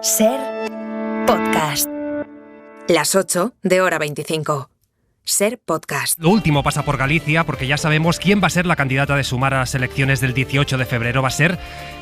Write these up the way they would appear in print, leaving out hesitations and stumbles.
Ser Podcast. Las 8 de Hora 25. Ser Podcast. Lo último pasa por Galicia, porque ya sabemos quién va a ser la candidata de Sumar a las elecciones del 18 de febrero. Va a ser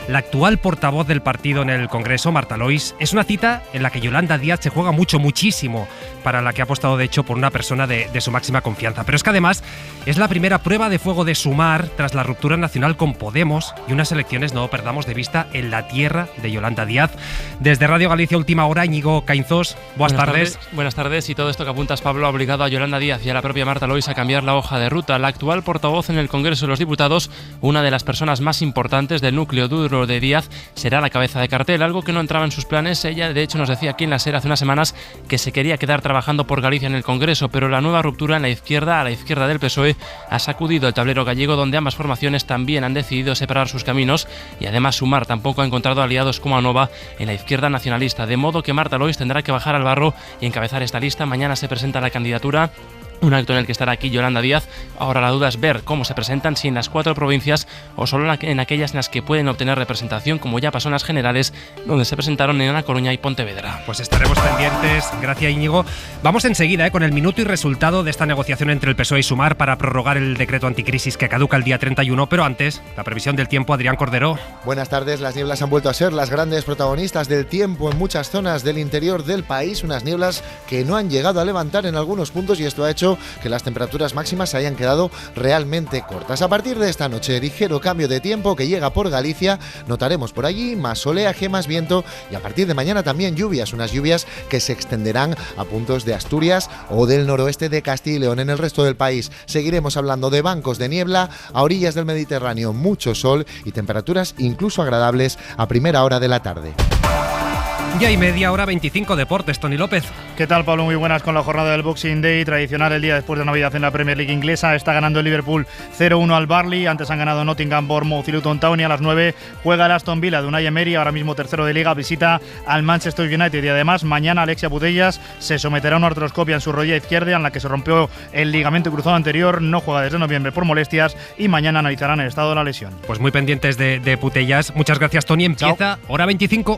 la actual portavoz del partido en el Congreso, Marta Lois. Es una cita en la que Yolanda Díaz se juega muchísimo, para la que ha apostado de hecho por una persona de su máxima confianza. Pero es que además es la primera prueba de fuego de Sumar tras la ruptura nacional con Podemos y unas elecciones, no perdamos de vista, en la tierra de Yolanda Díaz. Desde Radio Galicia Última Hora, Íñigo Cainzós, buenas tardes. Buenas tardes, y todo esto que apuntas, Pablo, ha obligado a Yolanda Díaz y a la propia Marta Lois a cambiar la hoja de ruta. La actual portavoz en el Congreso de los Diputados, una de las personas más importantes del núcleo duro de Díaz, será la cabeza de cartel, algo que no entraba en sus planes. Ella, de hecho, nos decía aquí en la SER hace unas semanas que se quería quedar trabajando por Galicia en el Congreso, pero la nueva ruptura en la izquierda, a la izquierda del PSOE, ha sacudido el tablero gallego, donde ambas formaciones también han decidido separar sus caminos, y además Sumar tampoco ha encontrado aliados como Anova en la izquierda nacionalista, de modo que Marta Lois tendrá que bajar al barro y encabezar esta lista. Mañana se presenta la candidatura, un acto en el que estará aquí Yolanda Díaz. Ahora la duda es ver cómo se presentan, si en las 4 provincias o solo en aquellas en las que pueden obtener representación, como ya pasó en las generales, donde se presentaron en La Coruña y Pontevedra. Pues estaremos pendientes. Gracias, Íñigo. Vamos enseguida con el minuto y resultado de esta negociación entre el PSOE y Sumar para prorrogar el decreto anticrisis que caduca el día 31, pero antes, la previsión del tiempo. Adrián Cordero. Buenas tardes. Las nieblas han vuelto a ser las grandes protagonistas del tiempo en muchas zonas del interior del país, unas nieblas que no han llegado a levantar en algunos puntos, y esto ha hecho que las temperaturas máximas se hayan quedado realmente cortas. A partir de esta noche, ligero cambio de tiempo que llega por Galicia, notaremos por allí más oleaje, más viento, y a partir de mañana también lluvias, unas lluvias que se extenderán a puntos de Asturias o del noroeste de Castilla y León. En el resto del país seguiremos hablando de bancos de niebla, a orillas del Mediterráneo mucho sol y temperaturas incluso agradables a primera hora de la tarde. Ya y media hora 25 deportes, Tony López. ¿Qué tal, Pablo? Muy buenas. Con la jornada del Boxing Day, tradicional el día después de Navidad en la Premier League inglesa. Está ganando el Liverpool 0-1 al Burnley. Antes han ganado Nottingham, Bournemouth y Luton Town. Y a las 9 juega el Aston Villa de Unai Emery, ahora mismo tercero de Liga, visita al Manchester United. Y además, mañana Alexia Putellas se someterá a una artroscopia en su rodilla izquierda, en la que se rompió el ligamento cruzado anterior. No juega desde noviembre por molestias, y mañana analizarán el estado de la lesión. Pues muy pendientes de Putellas. Muchas gracias, Tony. Empieza Chao. Hora 25.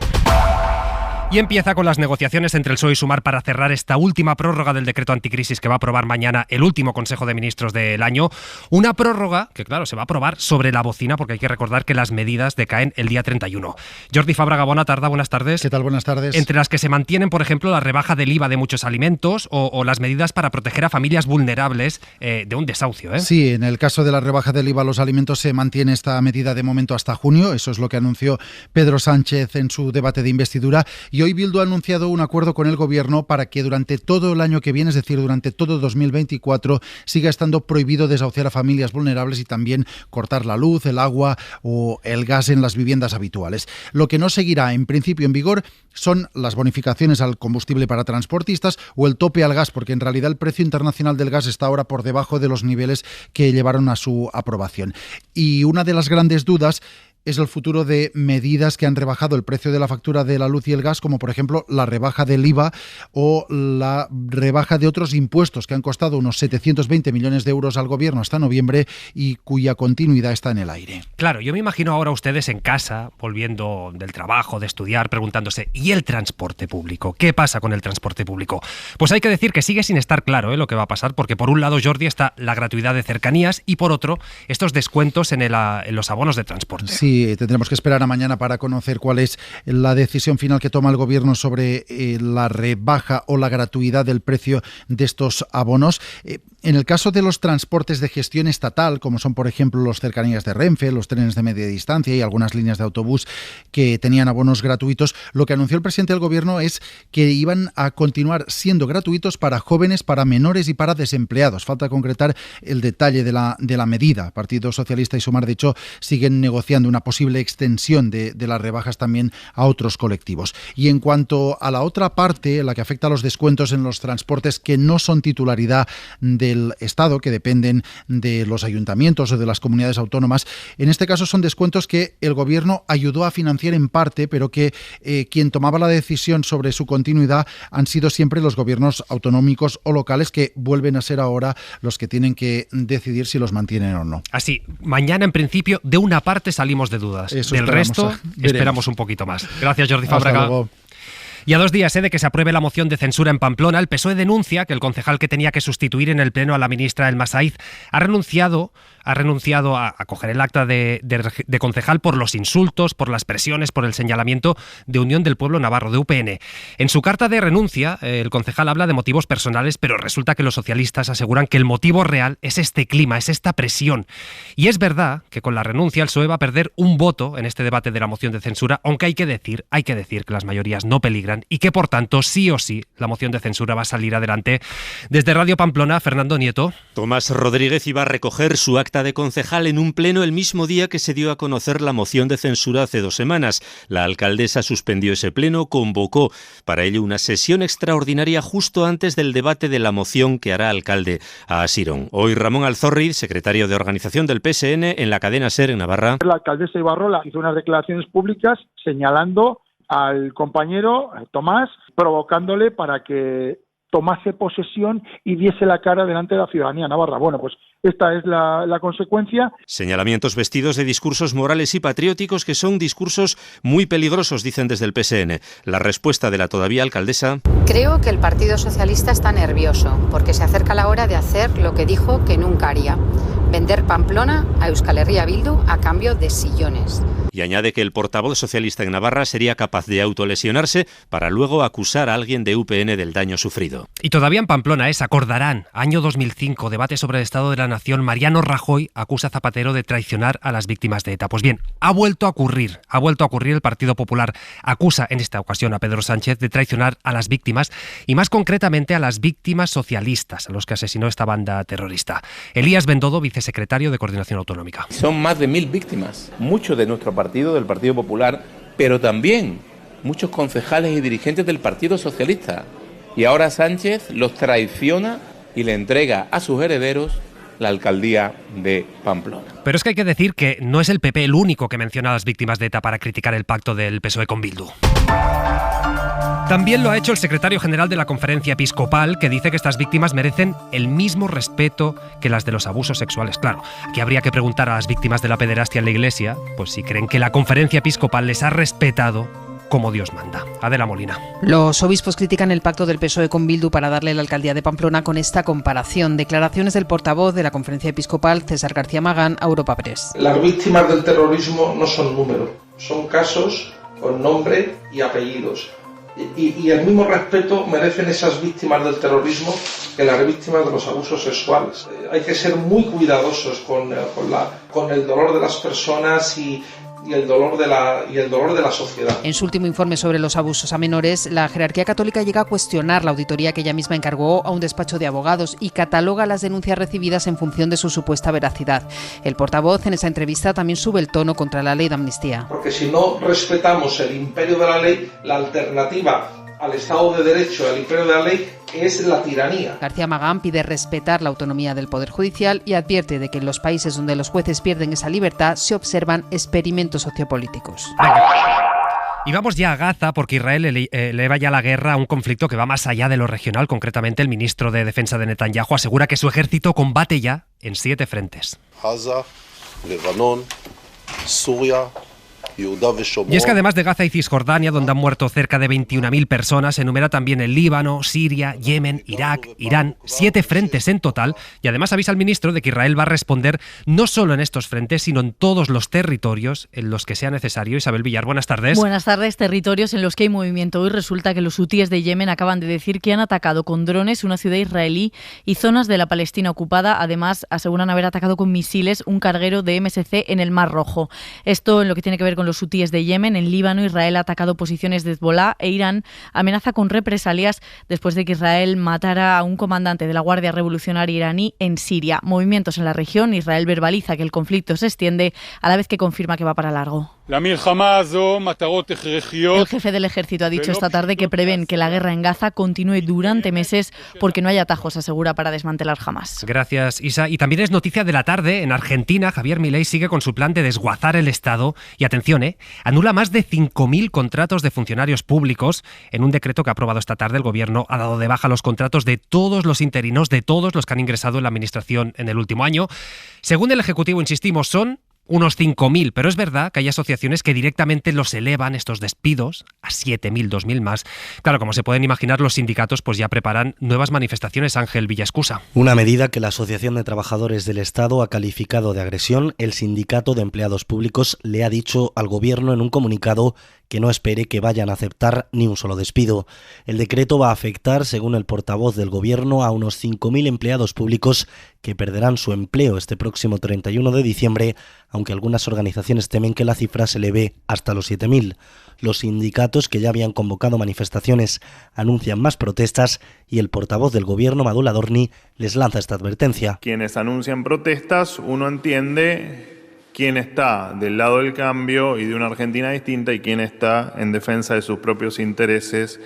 Y empieza con las negociaciones entre el PSOE y Sumar para cerrar esta última prórroga del decreto anticrisis que va a aprobar mañana el último Consejo de Ministros del año. Una prórroga que, claro, se va a aprobar sobre la bocina, porque hay que recordar que las medidas decaen el día 31. Jordi Fábrega, buenas tardes. ¿Qué tal? Buenas tardes. Entre las que se mantienen, por ejemplo, la rebaja del IVA de muchos alimentos o las medidas para proteger a familias vulnerables de un desahucio, ¿eh? Sí, en el caso de la rebaja del IVA a los alimentos se mantiene esta medida de momento hasta junio. Eso es lo que anunció Pedro Sánchez en su debate de investidura. Y hoy Bildu ha anunciado un acuerdo con el Gobierno para que durante todo el año que viene, es decir, durante todo 2024, siga estando prohibido desahuciar a familias vulnerables y también cortar la luz, el agua o el gas en las viviendas habituales. Lo que no seguirá en principio en vigor son las bonificaciones al combustible para transportistas o el tope al gas, porque en realidad el precio internacional del gas está ahora por debajo de los niveles que llevaron a su aprobación. Y una de las grandes dudas es el futuro de medidas que han rebajado el precio de la factura de la luz y el gas, como por ejemplo la rebaja del IVA o la rebaja de otros impuestos que han costado unos 720 millones de euros al Gobierno hasta noviembre y cuya continuidad está en el aire. Claro, yo me imagino ahora ustedes en casa, volviendo del trabajo, de estudiar, preguntándose, ¿y el transporte público? ¿Qué pasa con el transporte público? Pues hay que decir que sigue sin estar claro lo que va a pasar, porque por un lado, Jordi, está la gratuidad de cercanías y por otro, estos descuentos en los abonos de transporte. Sí, tendremos que esperar a mañana para conocer cuál es la decisión final que toma el Gobierno sobre la rebaja o la gratuidad del precio de estos abonos. En el caso de los transportes de gestión estatal, como son por ejemplo los cercanías de Renfe, los trenes de media distancia y algunas líneas de autobús que tenían abonos gratuitos, lo que anunció el presidente del Gobierno es que iban a continuar siendo gratuitos para jóvenes, para menores y para desempleados. Falta concretar el detalle de la medida. Partido Socialista y Sumar, de hecho, siguen negociando una posible extensión de las rebajas también a otros colectivos. Y en cuanto a la otra parte, la que afecta a los descuentos en los transportes que no son titularidad del Estado, que dependen de los ayuntamientos o de las comunidades autónomas, en este caso son descuentos que el Gobierno ayudó a financiar en parte, pero que quien tomaba la decisión sobre su continuidad han sido siempre los gobiernos autonómicos o locales, que vuelven a ser ahora los que tienen que decidir si los mantienen o no. Así, mañana en principio de una parte salimos de dudas. Eso del resto esperamos un poquito más. Gracias, Jordi Fábrega. Y a 2 días de que se apruebe la moción de censura en Pamplona, el PSOE denuncia que el concejal que tenía que sustituir en el pleno a la ministra Elma Saiz ha renunciado a coger el acta de concejal por los insultos, por las presiones, por el señalamiento de Unión del Pueblo Navarro, de UPN. En su carta de renuncia, el concejal habla de motivos personales, pero resulta que los socialistas aseguran que el motivo real es este clima, es esta presión. Y es verdad que con la renuncia el PSOE va a perder un voto en este debate de la moción de censura, aunque hay que decir que las mayorías no peligran y que, por tanto, sí o sí, la moción de censura va a salir adelante. Desde Radio Pamplona, Fernando Nieto. Tomás Rodríguez iba a recoger su acta de concejal en un pleno el mismo día que se dio a conocer la moción de censura hace 2 semanas. La alcaldesa suspendió ese pleno, convocó para ello una sesión extraordinaria justo antes del debate de la moción que hará alcalde a Asirón. Hoy Ramón Alzorriz, secretario de organización del PSN, en la cadena SER en Navarra. La alcaldesa Ibarrola hizo unas declaraciones públicas señalando al compañero Tomás, provocándole para que tomase posesión y diese la cara delante de la ciudadanía navarra. Bueno, pues esta es la consecuencia. Señalamientos vestidos de discursos morales y patrióticos que son discursos muy peligrosos, dicen desde el PSN. La respuesta de la todavía alcaldesa. Creo que el Partido Socialista está nervioso porque se acerca la hora de hacer lo que dijo que nunca haría: vender Pamplona a Euskal Herria Bildu a cambio de sillones. Y añade que el portavoz socialista en Navarra sería capaz de autolesionarse para luego acusar a alguien de UPN del daño sufrido. Y todavía en Pamplona, se acordarán, año 2005, debate sobre el estado de la nación. Mariano Rajoy acusa a Zapatero de traicionar a las víctimas de ETA. Pues bien, ha vuelto a ocurrir. El Partido Popular acusa en esta ocasión a Pedro Sánchez de traicionar a las víctimas y más concretamente a las víctimas socialistas, a los que asesinó esta banda terrorista. Elías Bendodo, vicesecretario de Coordinación Autonómica. Son más de 1000 víctimas, muchos de nuestro partido, del Partido Popular, pero también muchos concejales y dirigentes del Partido Socialista. Y ahora Sánchez los traiciona y le entrega a sus herederos la alcaldía de Pamplona. Pero es que hay que decir que no es el PP el único que menciona a las víctimas de ETA para criticar el pacto del PSOE con Bildu. También lo ha hecho el secretario general de la Conferencia Episcopal, que dice que estas víctimas merecen el mismo respeto que las de los abusos sexuales. Claro, aquí habría que preguntar a las víctimas de la pederastia en la Iglesia, pues si creen que la Conferencia Episcopal les ha respetado como Dios manda. Adela Molina. Los obispos critican el pacto del PSOE con Bildu para darle la alcaldía de Pamplona con esta comparación. Declaraciones del portavoz de la Conferencia Episcopal, César García Magán, a Europa Press. Las víctimas del terrorismo no son números, son casos con nombre y apellidos. Y el mismo respeto merecen esas víctimas del terrorismo que las víctimas de los abusos sexuales. Hay que ser muy cuidadosos con el dolor de las personas y el dolor de la sociedad. En su último informe sobre los abusos a menores, la jerarquía católica llega a cuestionar la auditoría que ella misma encargó a un despacho de abogados y cataloga las denuncias recibidas en función de su supuesta veracidad. El portavoz en esa entrevista también sube el tono contra la ley de amnistía. Porque si no respetamos el imperio de la ley, la alternativa al Estado de Derecho, al imperio de la ley, es la tiranía. García Magán pide respetar la autonomía del Poder Judicial y advierte de que en los países donde los jueces pierden esa libertad se observan experimentos sociopolíticos. Y vamos ya a Gaza, porque Israel eleva ya la guerra a un conflicto que va más allá de lo regional. Concretamente, el ministro de Defensa de Netanyahu asegura que su ejército combate ya en 7 frentes. Gaza, Lebanon, Siria. Y es que además de Gaza y Cisjordania, donde han muerto cerca de 21.000 personas, enumera también el Líbano, Siria, Yemen, Irak, Irán, 7 frentes en total, y además avisa al ministro de que Israel va a responder no solo en estos frentes, sino en todos los territorios en los que sea necesario. Isabel Villar, buenas tardes. Buenas tardes. Territorios en los que hay movimiento. Hoy resulta que los hutíes de Yemen acaban de decir que han atacado con drones una ciudad israelí y zonas de la Palestina ocupada. Además, aseguran haber atacado con misiles un carguero de MSC en el Mar Rojo. Esto en lo que tiene que ver con los hutíes de Yemen. En Líbano, Israel ha atacado posiciones de Hezbollah e Irán amenaza con represalias después de que Israel matara a un comandante de la Guardia Revolucionaria iraní en Siria. Movimientos en la región. Israel verbaliza que el conflicto se extiende a la vez que confirma que va para largo. El jefe del ejército ha dicho esta tarde que prevén que la guerra en Gaza continúe durante meses porque no hay atajos, asegura, para desmantelar Hamas. Gracias, Isa. Y también es noticia de la tarde. En Argentina, Javier Milei sigue con su plan de desguazar el Estado y, atención, anula más de 5.000 contratos de funcionarios públicos. En un decreto que ha aprobado esta tarde, el gobierno ha dado de baja los contratos de todos los interinos, de todos los que han ingresado en la administración en el último año. Según el Ejecutivo, insistimos, son unos 5.000, pero es verdad que hay asociaciones que directamente los elevan, estos despidos, a 7.000, 2.000 más. Claro, como se pueden imaginar, los sindicatos pues ya preparan nuevas manifestaciones. Ángel Villascusa. Una medida que la Asociación de Trabajadores del Estado ha calificado de agresión. El Sindicato de Empleados Públicos le ha dicho al Gobierno en un comunicado que no espere que vayan a aceptar ni un solo despido. El decreto va a afectar, según el portavoz del Gobierno, a unos 5.000 empleados públicos que perderán su empleo este próximo 31 de diciembre, aunque algunas organizaciones temen que la cifra se eleve hasta los 7.000. Los sindicatos, que ya habían convocado manifestaciones, anuncian más protestas y el portavoz del Gobierno, Madul Adorni, les lanza esta advertencia. Quienes anuncian protestas, uno entiende quién está del lado del cambio y de una Argentina distinta y quién está en defensa de sus propios intereses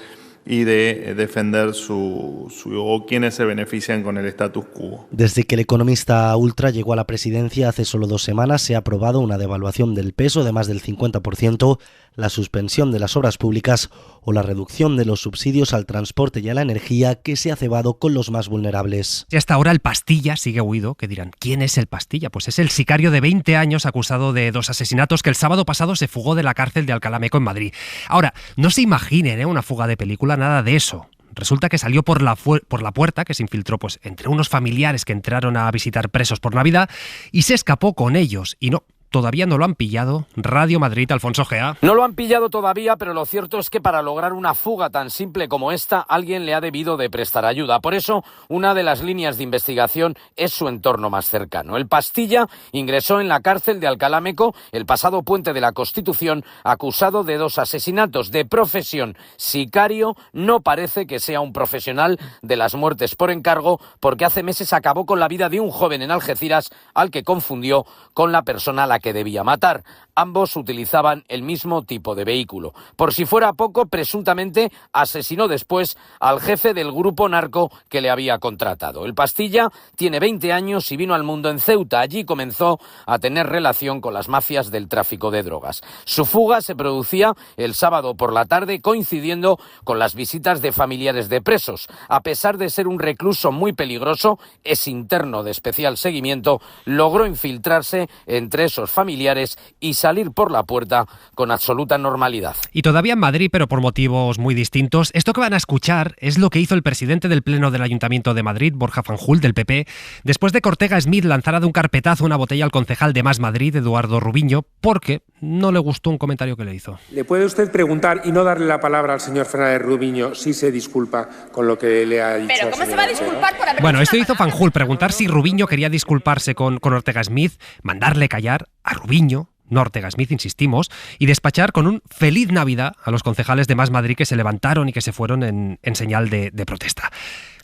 y de defender o quienes se benefician con el status quo. Desde que el economista ultra llegó a la presidencia hace solo 2 semanas, se ha aprobado una devaluación del peso de más del 50%, la suspensión de las obras públicas o la reducción de los subsidios al transporte y a la energía, que se ha cebado con los más vulnerables. Y hasta ahora el Pastilla sigue huido, que dirán, ¿quién es el Pastilla? Pues es el sicario de 20 años acusado de 2 asesinatos que el sábado pasado se fugó de la cárcel de Alcalá Meco en Madrid. Ahora, no se imaginen una fuga de película, nada de eso. Resulta que salió por la puerta, que se infiltró pues entre unos familiares que entraron a visitar presos por Navidad y se escapó con ellos. Y no, todavía no lo han pillado. Radio Madrid, Alfonso Gea. No lo han pillado todavía, pero lo cierto es que para lograr una fuga tan simple como esta, alguien le ha debido de prestar ayuda. Por eso, una de las líneas de investigación es su entorno más cercano. El Pastilla ingresó en la cárcel de Alcalá Meco el pasado puente de la Constitución, acusado de 2 asesinatos. De profesión sicario, no parece que sea un profesional de las muertes por encargo, porque hace meses acabó con la vida de un joven en Algeciras al que confundió con la persona a la que debía matar. Ambos utilizaban el mismo tipo de vehículo. Por si fuera poco, presuntamente asesinó después al jefe del grupo narco que le había contratado. El Pastilla tiene 20 años y vino al mundo en Ceuta. Allí comenzó a tener relación con las mafias del tráfico de drogas. Su fuga se producía el sábado por la tarde, coincidiendo con las visitas de familiares de presos. A pesar de ser un recluso muy peligroso, es interno de especial seguimiento, logró infiltrarse entre esos familiares y salir por la puerta con absoluta normalidad. Y todavía en Madrid, pero por motivos muy distintos. Esto que van a escuchar es lo que hizo el presidente del Pleno del Ayuntamiento de Madrid, Borja Fanjul, del PP, después de que Ortega Smith lanzara de un carpetazo una botella al concejal de Más Madrid, Eduardo Rubiño, porque no le gustó un comentario que le hizo. ¿Le puede usted preguntar y no darle la palabra al señor Fernández Rubiño si se disculpa con lo que le ha dicho? ¿Pero cómo se va a disculpar por haber Bueno, esto hizo Fanjul, preguntar si Rubiño quería disculparse con Ortega Smith, mandarle callar a Rubiño, no Ortega Smith, insistimos, y despachar con un feliz Navidad a los concejales de Más Madrid que se levantaron y que se fueron en señal de protesta.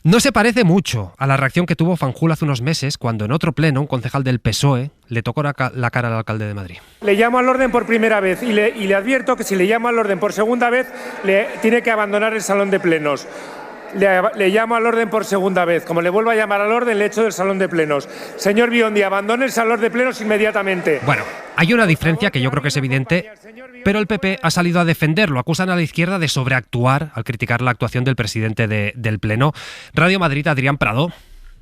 No se parece mucho a la reacción que tuvo Fanjul hace unos meses cuando en otro pleno un concejal del PSOE le tocó la cara al alcalde de Madrid. Le llamo al orden por primera vez y le advierto que si le llamo al orden por segunda vez tiene que abandonar el salón de plenos. Le llamo al orden por segunda vez. Como le vuelvo a llamar al orden, le echo del salón de plenos. Señor Biondi, abandone el salón de plenos inmediatamente. Bueno, hay una diferencia que yo creo que es evidente, pero el PP ha salido a defenderlo. Acusan a la izquierda de sobreactuar al criticar la actuación del presidente del Pleno. Radio Madrid, Adrián Prado.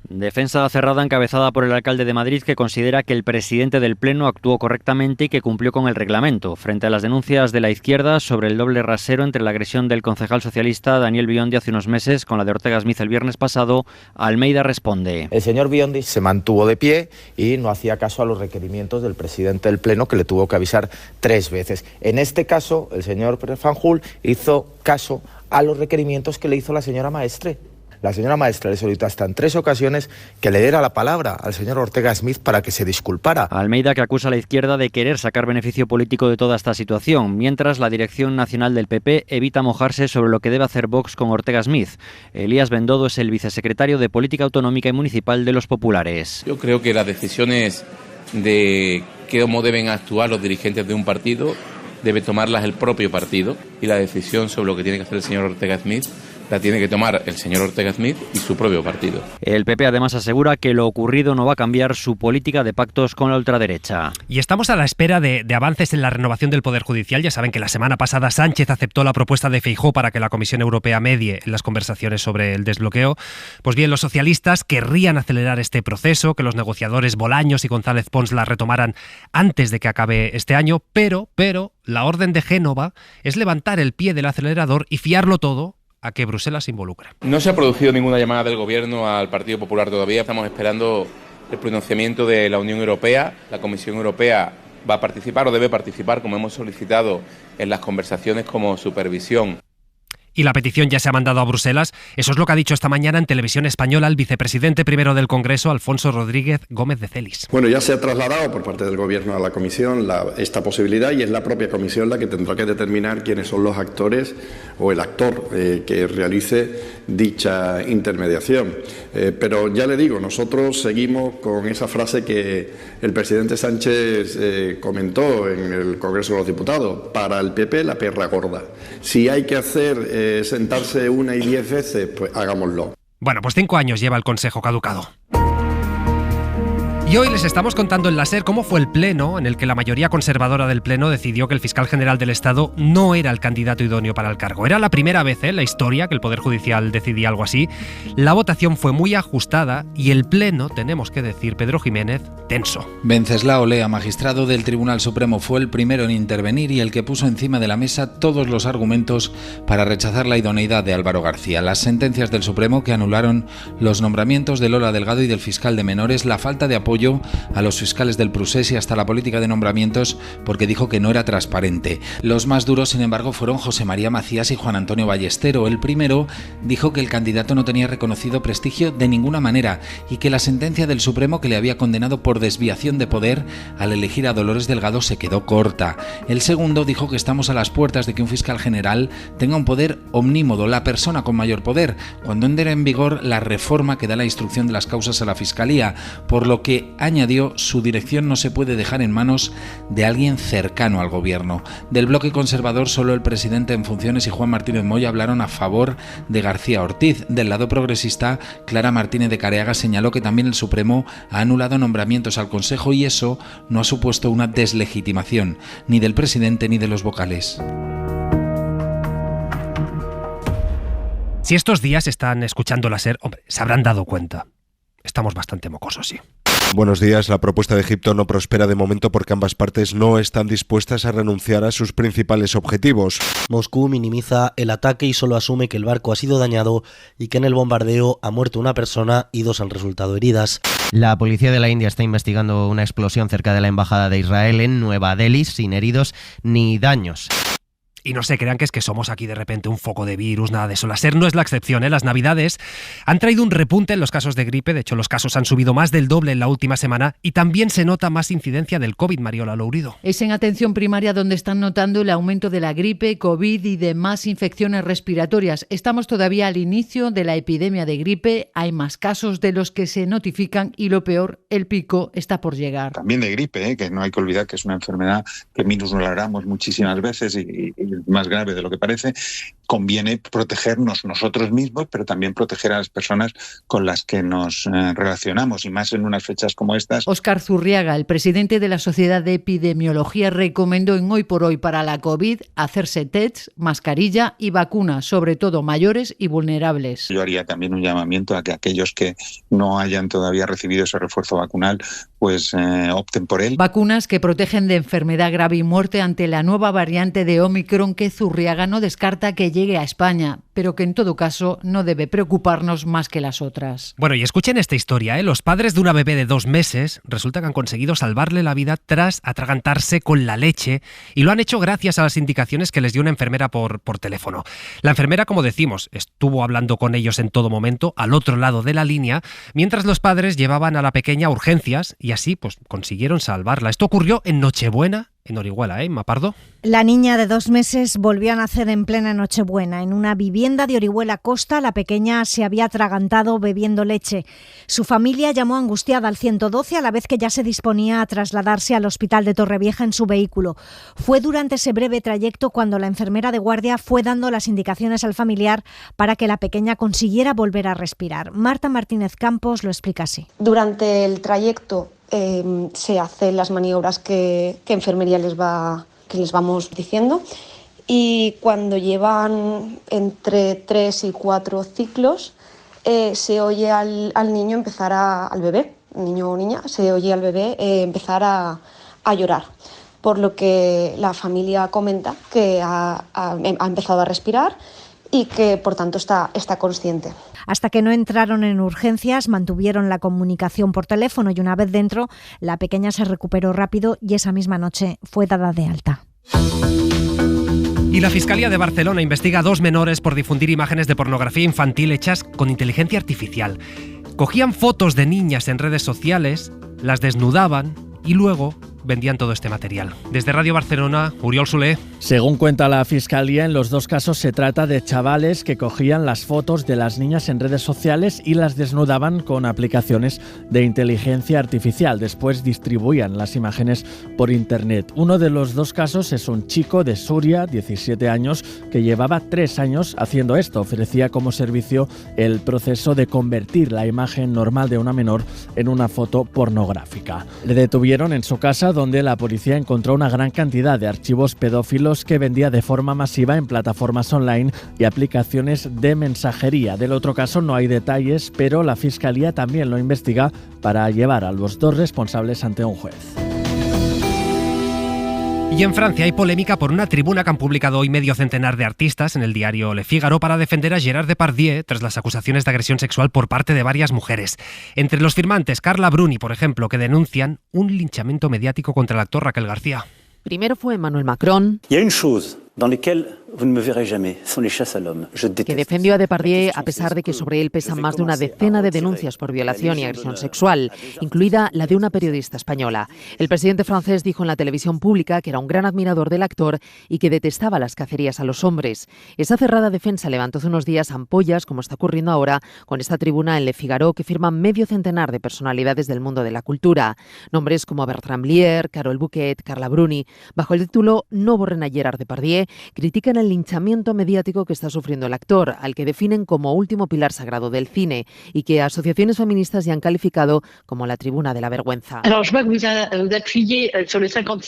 Defensa cerrada encabezada por el alcalde de Madrid, que considera que el presidente del Pleno actuó correctamente y que cumplió con el reglamento. Frente a las denuncias de la izquierda sobre el doble rasero entre la agresión del concejal socialista Daniel Biondi hace unos meses con la de Ortega Smith el viernes pasado, Almeida responde. El señor Biondi se mantuvo de pie y no hacía caso a los requerimientos del presidente del Pleno, que le tuvo que avisar 3 veces. En este caso, el señor Fanjul hizo caso a los requerimientos que le hizo la señora Maestre. La señora Maestre le solicitó hasta en 3 ocasiones que le diera la palabra al señor Ortega Smith para que se disculpara. Almeida, que acusa a la izquierda de querer sacar beneficio político de toda esta situación, mientras la dirección nacional del PP evita mojarse sobre lo que debe hacer Vox con Ortega Smith. Elías Bendodo es el vicesecretario de Política Autonómica y Municipal de los Populares. Yo creo que las decisiones de cómo deben actuar los dirigentes de un partido debe tomarlas el propio partido. y la decisión sobre lo que tiene que hacer el señor Ortega Smith la tiene que tomar el señor Ortega Smith y su propio partido. El PP además asegura que lo ocurrido no va a cambiar su política de pactos con la ultraderecha. Y estamos a la espera de avances en la renovación del Poder Judicial. Ya saben que la semana pasada Sánchez aceptó la propuesta de Feijóo para que la Comisión Europea medie en las conversaciones sobre el desbloqueo. Pues bien, los socialistas querrían acelerar este proceso, que los negociadores Bolaños y González Pons la retomaran antes de que acabe este año, pero la orden de Génova es levantar el pie del acelerador y fiarlo todo a que Bruselas se involucre. No se ha producido ninguna llamada del Gobierno al Partido Popular todavía. Estamos esperando el pronunciamiento de la Unión Europea. La Comisión Europea va a participar o debe participar, como hemos solicitado, en las conversaciones como supervisión. Y la petición ya se ha mandado a Bruselas. Eso es lo que ha dicho esta mañana en Televisión Española el vicepresidente primero del Congreso, Alfonso Rodríguez Gómez de Celis. Bueno, ya se ha trasladado por parte del Gobierno a la Comisión esta posibilidad y es la propia Comisión la que tendrá que determinar quiénes son los actores o el actor que realice dicha intermediación. Pero ya le digo, nosotros seguimos con esa frase que el presidente Sánchez comentó en el Congreso de los Diputados: para el PP la perra gorda. Si hay que hacer sentarse 1 y 10 veces, pues hagámoslo. Bueno, pues 5 años lleva el Consejo caducado. Y hoy les estamos contando en la SER cómo fue el pleno en el que la mayoría conservadora del pleno decidió que el fiscal general del Estado no era el candidato idóneo para el cargo. Era la primera vez en la historia que el Poder Judicial decidía algo así. La votación fue muy ajustada y el pleno, tenemos que decir, Pedro Jiménez, tenso. Venceslao Lea, magistrado del Tribunal Supremo, fue el primero en intervenir y el que puso encima de la mesa todos los argumentos para rechazar la idoneidad de Álvaro García. Las sentencias del Supremo que anularon los nombramientos de Lola Delgado y del fiscal de menores, la falta de apoyo a los fiscales del Prusés y hasta la política de nombramientos porque dijo que no era transparente. Los más duros, sin embargo, fueron José María Macías y Juan Antonio Ballestero. El primero dijo que el candidato no tenía reconocido prestigio de ninguna manera y que la sentencia del Supremo que le había condenado por desviación de poder al elegir a Dolores Delgado se quedó corta. El segundo dijo que estamos a las puertas de que un fiscal general tenga un poder omnímodo, la persona con mayor poder, cuando entre en vigor la reforma que da la instrucción de las causas a la Fiscalía, por lo que añadió, su dirección no se puede dejar en manos de alguien cercano al gobierno. Del bloque conservador, solo el presidente en funciones y Juan Martínez Moya hablaron a favor de García Ortiz. Del lado progresista, Clara Martínez de Careaga señaló que también el Supremo ha anulado nombramientos al Consejo y eso no ha supuesto una deslegitimación ni del presidente ni de los vocales. Si estos días están escuchando la SER, hombre, se habrán dado cuenta. Estamos bastante mocosos, sí. Buenos días. La propuesta de Egipto no prospera de momento porque ambas partes no están dispuestas a renunciar a sus principales objetivos. Moscú minimiza el ataque y solo asume que el barco ha sido dañado y que en el bombardeo ha muerto una persona y 2 han resultado heridas. La policía de la India está investigando una explosión cerca de la embajada de Israel en Nueva Delhi sin heridos ni daños. Y no se crean que es que somos aquí de repente un foco de virus, nada de eso. La SER no es la excepción, ¿eh? Las Navidades han traído un repunte en los casos de gripe. De hecho, los casos han subido más del doble en la última semana y también se nota más incidencia del COVID, Mariola Lourido. Es en atención primaria donde están notando el aumento de la gripe, COVID y demás infecciones respiratorias. Estamos todavía al inicio de la epidemia de gripe. Hay más casos de los que se notifican y lo peor, el pico está por llegar. También de gripe, que no hay que olvidar que es una enfermedad que minusvaloramos muchísimas veces y más grave de lo que parece. Conviene protegernos nosotros mismos, pero también proteger a las personas con las que nos relacionamos, y más en unas fechas como estas. Óscar Zurriaga, el presidente de la Sociedad de Epidemiología, recomendó en Hoy por Hoy para la COVID hacerse tests, mascarilla y vacunas, sobre todo mayores y vulnerables. Yo haría también un llamamiento a que aquellos que no hayan todavía recibido ese refuerzo vacunal, pues opten por él. Vacunas que protegen de enfermedad grave y muerte ante la nueva variante de Omicron, que Zurriaga no descarta que llegue a España, pero que en todo caso no debe preocuparnos más que las otras. Bueno, y escuchen esta historia, ¿eh? Los padres de una bebé de 2 meses resulta que han conseguido salvarle la vida tras atragantarse con la leche, y lo han hecho gracias a las indicaciones que les dio una enfermera por teléfono. La enfermera, como decimos, estuvo hablando con ellos en todo momento, al otro lado de la línea, mientras los padres llevaban a la pequeña a urgencias y así pues consiguieron salvarla. Esto ocurrió en Nochebuena en Orihuela, Mapardo. La niña de 2 meses volvió a nacer en plena Nochebuena. En una vivienda de Orihuela Costa, la pequeña se había atragantado bebiendo leche. Su familia llamó angustiada al 112 a la vez que ya se disponía a trasladarse al hospital de Torrevieja en su vehículo. Fue durante ese breve trayecto cuando la enfermera de guardia fue dando las indicaciones al familiar para que la pequeña consiguiera volver a respirar. Marta Martínez Campos lo explica así. Durante el trayecto se hacen las maniobras que enfermería les vamos diciendo, y cuando llevan entre 3 y 4 ciclos se oye al niño empezar al bebé, niño o niña, se oye al bebé empezar a llorar, por lo que la familia comenta que ha empezado a respirar y que por tanto está consciente. Hasta que no entraron en urgencias, mantuvieron la comunicación por teléfono y una vez dentro, la pequeña se recuperó rápido y esa misma noche fue dada de alta. Y la Fiscalía de Barcelona investiga a 2 menores por difundir imágenes de pornografía infantil hechas con inteligencia artificial. Cogían fotos de niñas en redes sociales, las desnudaban y luego vendían todo este material. Desde Radio Barcelona, Oriol Soler. Según cuenta la Fiscalía, en los 2 casos se trata de chavales que cogían las fotos de las niñas en redes sociales y las desnudaban con aplicaciones de inteligencia artificial. Después distribuían las imágenes por internet. Uno de los 2 casos es un chico de Suria, 17 años, que llevaba 3 años haciendo esto. Ofrecía como servicio el proceso de convertir la imagen normal de una menor en una foto pornográfica. Le detuvieron en su casa, donde la policía encontró una gran cantidad de archivos pedófilos que vendía de forma masiva en plataformas online y aplicaciones de mensajería. Del otro caso no hay detalles, pero la Fiscalía también lo investiga para llevar a los 2 responsables ante un juez. Y en Francia hay polémica por una tribuna que han publicado hoy medio centenar de artistas en el diario Le Figaro para defender a Gerard Depardieu tras las acusaciones de agresión sexual por parte de varias mujeres. Entre los firmantes, Carla Bruni, por ejemplo, que denuncian un linchamiento mediático contra el actor Raquel García. Primero fue Emmanuel Macron, que defendió a Depardieu a pesar de que sobre él pesan más de una decena de denuncias por violación y agresión sexual, incluida la de una periodista española. El presidente francés dijo en la televisión pública que era un gran admirador del actor y que detestaba las cacerías a los hombres. Esa cerrada defensa levantó hace unos días ampollas, como está ocurriendo ahora con esta tribuna en Le Figaro, que firman medio centenar de personalidades del mundo de la cultura. Nombres como Bertrand Blier, Carole Bouquet, Carla Bruni. Bajo el título No borren a Gerard Depardieu, critican el linchamiento mediático que está sufriendo el actor, al que definen como último pilar sagrado del cine y que asociaciones feministas ya han calificado como la tribuna de la vergüenza.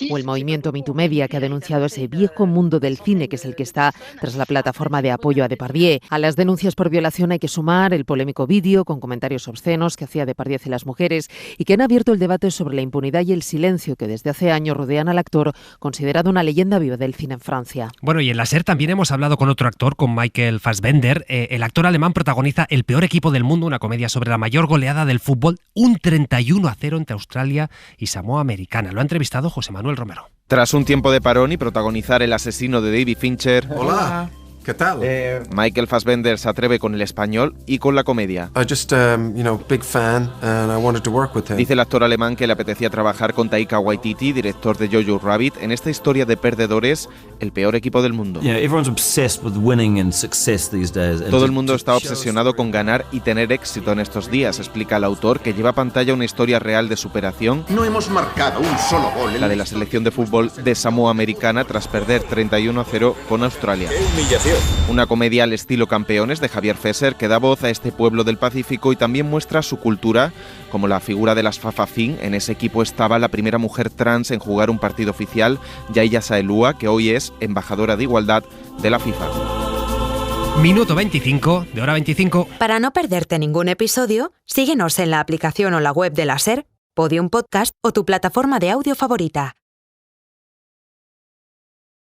O el movimiento Me Too Media, que ha denunciado ese viejo mundo del cine que es el que está tras la plataforma de apoyo a Depardieu. A las denuncias por violación hay que sumar el polémico vídeo con comentarios obscenos que hacía Depardieu hacia las mujeres y que han abierto el debate sobre la impunidad y el silencio que desde hace años rodean al actor, considerado una leyenda viva del cine en Francia. Bueno, y en la SER también hemos hablado con otro actor, con Michael Fassbender. El actor alemán protagoniza El peor equipo del mundo, una comedia sobre la mayor goleada del fútbol, un 31-0 entre Australia y Samoa Americana. Lo ha entrevistado José Manuel Romero. Tras un tiempo de parón y protagonizar El asesino de David Fincher... Hola. ¿Qué tal? Michael Fassbender se atreve con el español y con la comedia. Big fan and I wanted to work with him. Dice el actor alemán que le apetecía trabajar con Taika Waititi, director de Jojo Rabbit, en esta historia de perdedores, el peor equipo del mundo. Todo el mundo está obsesionado con ganar y tener éxito en estos días, explica el autor, que lleva a pantalla una historia real de superación. No hemos marcado un solo gol. La de la selección de fútbol de Samoa Americana tras perder 31-0 con Australia. ¡Qué humillación! Una comedia al estilo Campeones de Javier Fesser que da voz a este pueblo del Pacífico y también muestra su cultura, como la figura de las Fafafin. En ese equipo estaba la primera mujer trans en jugar un partido oficial, Yaya Saelúa, que hoy es embajadora de igualdad de la FIFA. Minuto 25, de hora 25. Para no perderte ningún episodio, síguenos en la aplicación o la web de la SER, Podium Podcast o tu plataforma de audio favorita.